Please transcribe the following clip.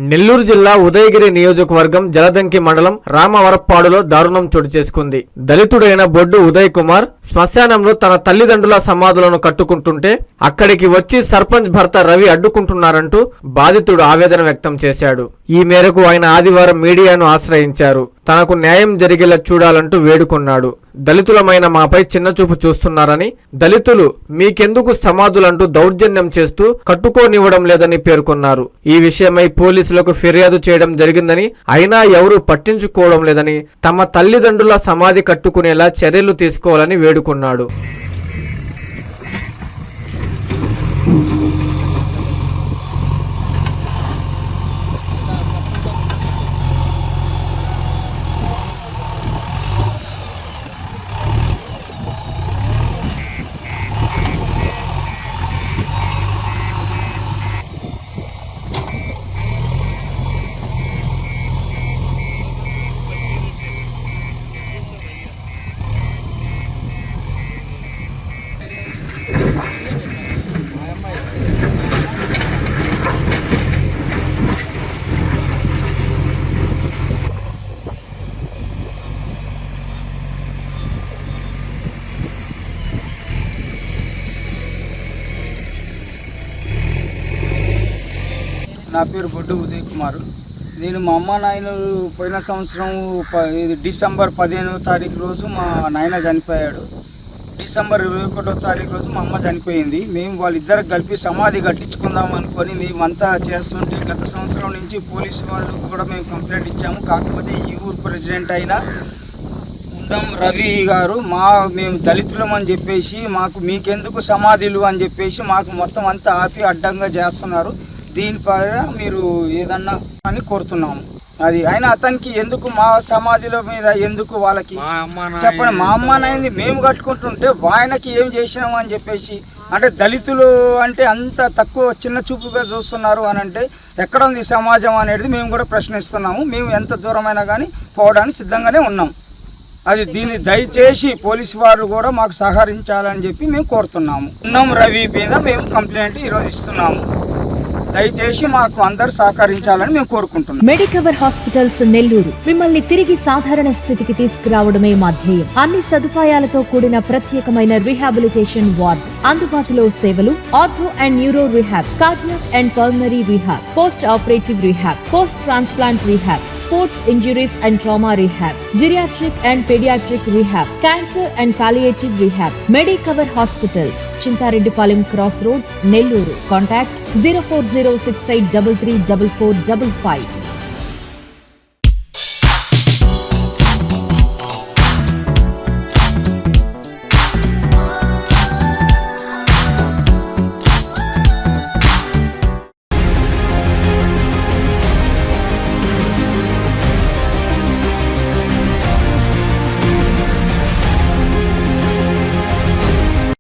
నెల్లూరు జిల్లా ఉదయగిరి నియోజకవర్గం జలదంకి మండలం రామవరప్పాడులో దారుణం చోటు చేసుకుంది. దళితుడైన బొడ్డు ఉదయ్ కుమార్ శ్మశానంలో తన తల్లిదండ్రుల సమాధులను కట్టుకుంటుంటే అక్కడికి వచ్చి సర్పంచ్ భర్త రవి అడ్డుకుంటున్నారంటూ బాధితుడు ఆవేదన వ్యక్తం చేశాడు. ఈ మేరకు ఆయన ఆదివారం మీడియాను ఆశ్రయించారు. తనకు న్యాయం జరిగేలా చూడాలంటూ వేడుకున్నాడు. దళితులమైన మాపై చిన్నచూపు చూస్తున్నారని, దళితులు మీకెందుకు సమాధులంటూ దౌర్జన్యం చేస్తూ కట్టుకోనివ్వడం లేదని పేర్కొన్నారు. ఈ విషయమై పోలీసులకు ఫిర్యాదు చేయడం జరిగిందని, అయినా ఎవరూ పట్టించుకోవడం లేదని, తమ తల్లిదండ్రుల సమాధి కట్టుకునేలా చర్యలు తీసుకోవాలని వేడుకున్నాడు. నా పేరు బొడ్డు ఉదయ్ కుమార్. నేను మా అమ్మ నాయనలు పోయిన సంవత్సరం డిసెంబర్ 15వ తారీఖు రోజు మా నాయన చనిపోయాడు. డిసెంబర్ 21వ తారీఖు రోజు మా అమ్మ చనిపోయింది. మేము వాళ్ళిద్దరికి కలిపి సమాధి కట్టించుకుందాం అనుకొని మేమంతా చేస్తుంటే గత సంవత్సరం నుంచి పోలీసు వాళ్ళు కూడా మేము కంప్లైంట్ ఇచ్చాము. కాకపోతే ఈ ఊరు ప్రెసిడెంట్ అయిన ఉండం రవి గారు మేము దళితులం అని చెప్పేసి మీకెందుకు సమాధులు అని చెప్పేసి మాకు మొత్తం అంతా ఆపి అడ్డంగా చేస్తున్నారు. దీనిపైన మీరు ఏదన్నా అని కోరుతున్నాము. అది అయినా అతనికి ఎందుకు మా సమాధిలో మీద ఎందుకు వాళ్ళకి చెప్పండి. మా అమ్మ నాయన్ని మేము కట్టుకుంటుంటే ఆయనకి ఏం చేసినాము అని చెప్పేసి అంటే దళితులు అంటే అంత తక్కువ చిన్న చూపుగా చూస్తున్నారు అని అంటే ఎక్కడ ఉంది సమాజం అనేది మేము కూడా ప్రశ్నిస్తున్నాము. మేము ఎంత దూరమైనా కానీ పోవడానికి సిద్ధంగానే ఉన్నాం. అది దీన్ని దయచేసి పోలీసు వారు కూడా మాకు సహకరించాలని చెప్పి మేము కోరుతున్నాము. ఉండం రవి మీద మేము కంప్లైంట్ ఈరోజు ఇస్తున్నాము. దయచేసి మాకు అందరూ సహకరించాలని మేము కోరుకుంటున్నాం. మెడికవర్ హాస్పిటల్స్ నెల్లూరు మిమ్మల్ని తిరిగి సాధారణ స్థితికి తీసుకురావడమే మా ధ్యేయం. అన్ని సదుపాయాలతో కూడిన ప్రత్యేకమైన రీహాబిలిటేషన్ వార్డ్, అందుబాటులో సేవలు ortho and neuro rehab, cardiac and pulmonary rehab, post operative rehab, post transplant rehab, sports injuries and trauma rehab, geriatric and paediatric rehab, cancer and palliative rehab. Medicover hospitals, Chintareddypalem cross roads, Nellore. Contact 04068334455.